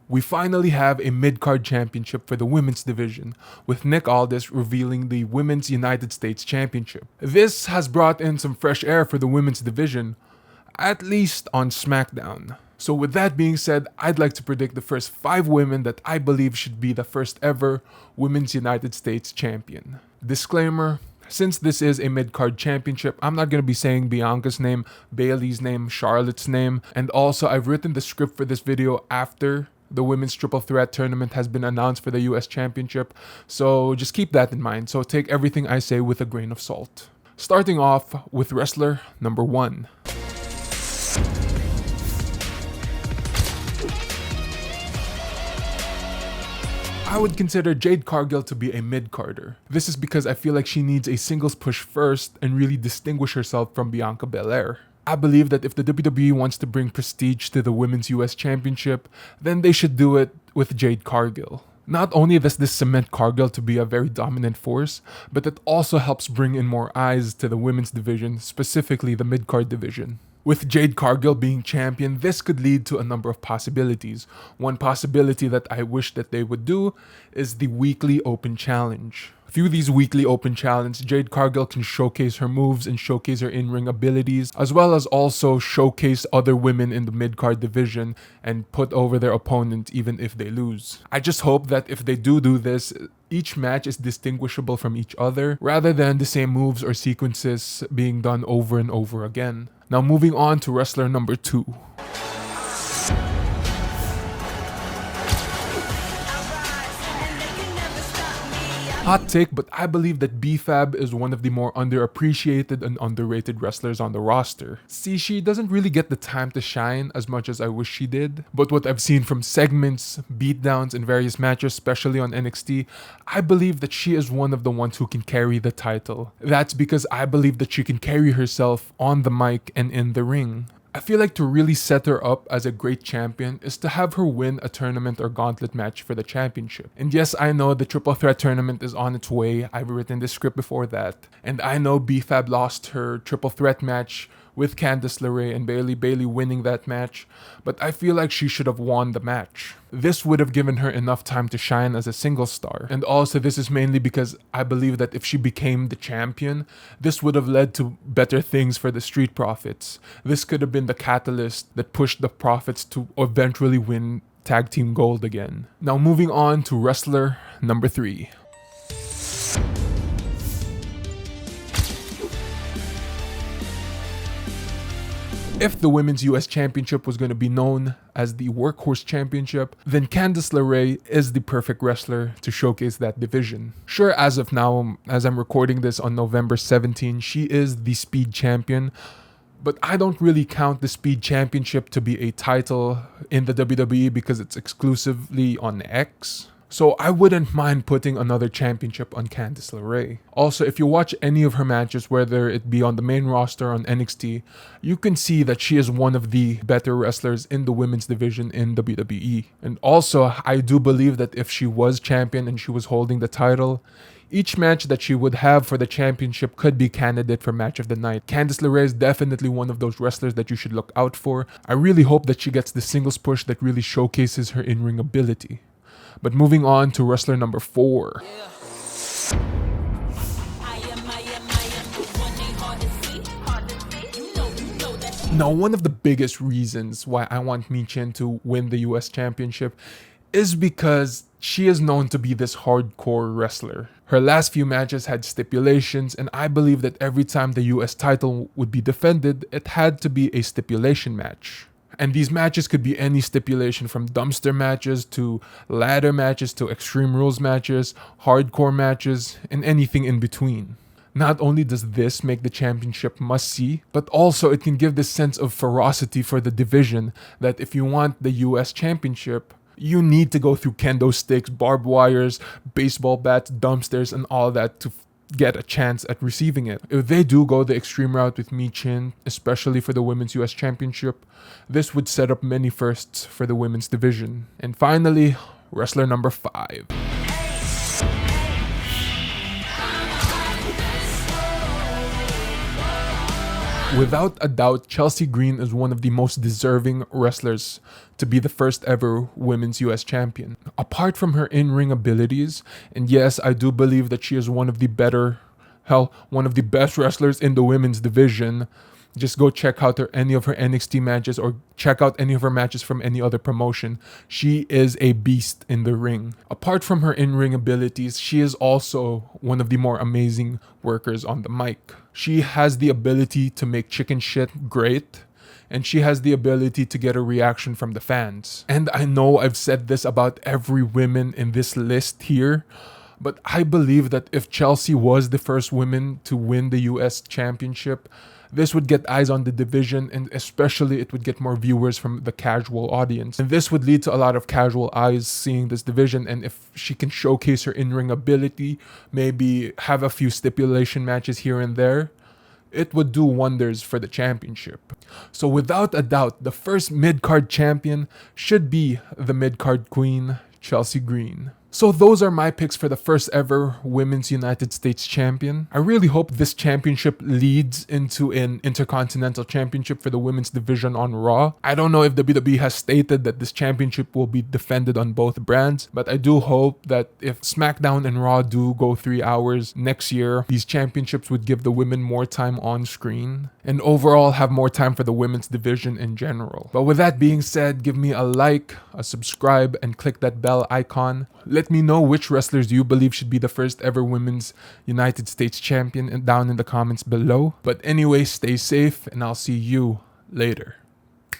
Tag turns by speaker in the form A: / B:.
A: We finally have a mid-card championship for the women's division, with Nick Aldis revealing the Women's United States Championship. This has brought in some fresh air for the women's division, at least on SmackDown. So with that being said, I'd like to predict the first 5 women that I believe should be the first ever Women's United States Champion. Disclaimer, since this is a mid-card championship, I'm not going to be saying Bianca's name, Bayley's name, Charlotte's name, and also I've written the script for this video after the women's triple threat tournament has been announced for the US Championship, so just keep that in mind. So take everything I say with a grain of salt. Starting off with wrestler number 1. I would consider Jade Cargill to be a mid-carder. This is because I feel like she needs a singles push first and really distinguish herself from Bianca Belair. I believe that if the WWE wants to bring prestige to the Women's US Championship, then they should do it with Jade Cargill. Not only does this cement Cargill to be a very dominant force, but it also helps bring in more eyes to the women's division, specifically the mid-card division. With Jade Cargill being champion, this could lead to a number of possibilities. One possibility that I wish that they would do is the weekly open challenge. Through these weekly open challenges, Jade Cargill can showcase her moves and showcase her in-ring abilities, as well as also showcase other women in the mid-card division and put over their opponent even if they lose. I just hope that if they do this, each match is distinguishable from each other, rather than the same moves or sequences being done over and over again. Now moving on to wrestler number 2. Hot take, but I believe that B-Fab is one of the more underappreciated and underrated wrestlers on the roster. See, she doesn't really get the time to shine as much as I wish she did, but what I've seen from segments, beatdowns, and various matches, especially on NXT, I believe that she is one of the ones who can carry the title. That's because I believe that she can carry herself on the mic and in the ring. I feel like to really set her up as a great champion is to have her win a tournament or gauntlet match for the championship. And yes, I know the triple threat tournament is on its way. I've written the script before that. And I know B-Fab lost her triple threat match with Candice LeRae and Bayley winning that match, but I feel like she should have won the match. This would have given her enough time to shine as a single star. And also this is mainly because I believe that if she became the champion, this would have led to better things for the Street Profits. This could have been the catalyst that pushed the Profits to eventually win Tag Team Gold again. Now moving on to wrestler number 3. If the Women's US Championship was going to be known as the Workhorse Championship, then Candice LeRae is the perfect wrestler to showcase that division. Sure, as of now, as I'm recording this on November 17, she is the Speed Champion, but I don't really count the Speed Championship to be a title in the WWE because it's exclusively on X. So I wouldn't mind putting another championship on Candice LeRae. Also, if you watch any of her matches, whether it be on the main roster or on NXT, you can see that she is one of the better wrestlers in the women's division in WWE. And also, I do believe that if she was champion and she was holding the title, each match that she would have for the championship could be candidate for match of the night. Candice LeRae is definitely one of those wrestlers that you should look out for. I really hope that she gets the singles push that really showcases her in-ring ability. But moving on to wrestler number 4. Now, one of the biggest reasons why I want Michin to win the US Championship is because she is known to be this hardcore wrestler. Her last few matches had stipulations, and I believe that every time the US title would be defended, it had to be a stipulation match. And these matches could be any stipulation from dumpster matches to ladder matches to Extreme Rules matches, hardcore matches, and anything in between. Not only does this make the championship must-see, but also it can give this sense of ferocity for the division that if you want the US Championship, you need to go through kendo sticks, barbed wires, baseball bats, dumpsters, and all that to get a chance at receiving it. If they do go the extreme route with Michin, especially for the Women's US Championship, this would set up many firsts for the women's division. And finally, wrestler number 5. Without a doubt, Chelsea Green is one of the most deserving wrestlers to be the first ever women's US champion. Apart from her in-ring abilities, and yes, I do believe that she is one of the better, hell, one of the best wrestlers in the women's division. Just go check out any of her NXT matches or check out any of her matches from any other promotion. She is a beast in the ring. Apart from her in-ring abilities, she is also one of the more amazing workers on the mic. She has the ability to make chicken shit great, and she has the ability to get a reaction from the fans. And I know I've said this about every woman in this list here, but I believe that if Chelsea was the first woman to win the US championship, this would get eyes on the division, and especially it would get more viewers from the casual audience. And this would lead to a lot of casual eyes seeing this division, and if she can showcase her in-ring ability, maybe have a few stipulation matches here and there, it would do wonders for the championship. So without a doubt, the first mid-card champion should be the mid-card queen, Chelsea Green. So those are my picks for the first ever Women's United States Champion. I really hope this championship leads into an Intercontinental Championship for the women's division on Raw. I don't know if WWE has stated that this championship will be defended on both brands, but I do hope that if SmackDown and Raw do go 3 hours next year, these championships would give the women more time on screen and overall have more time for the women's division in general. But with that being said, give me a like, a subscribe, and click that bell icon. Let me know which wrestlers you believe should be the first ever Women's United States Champion down in the comments below. But anyway, stay safe, and I'll see you later.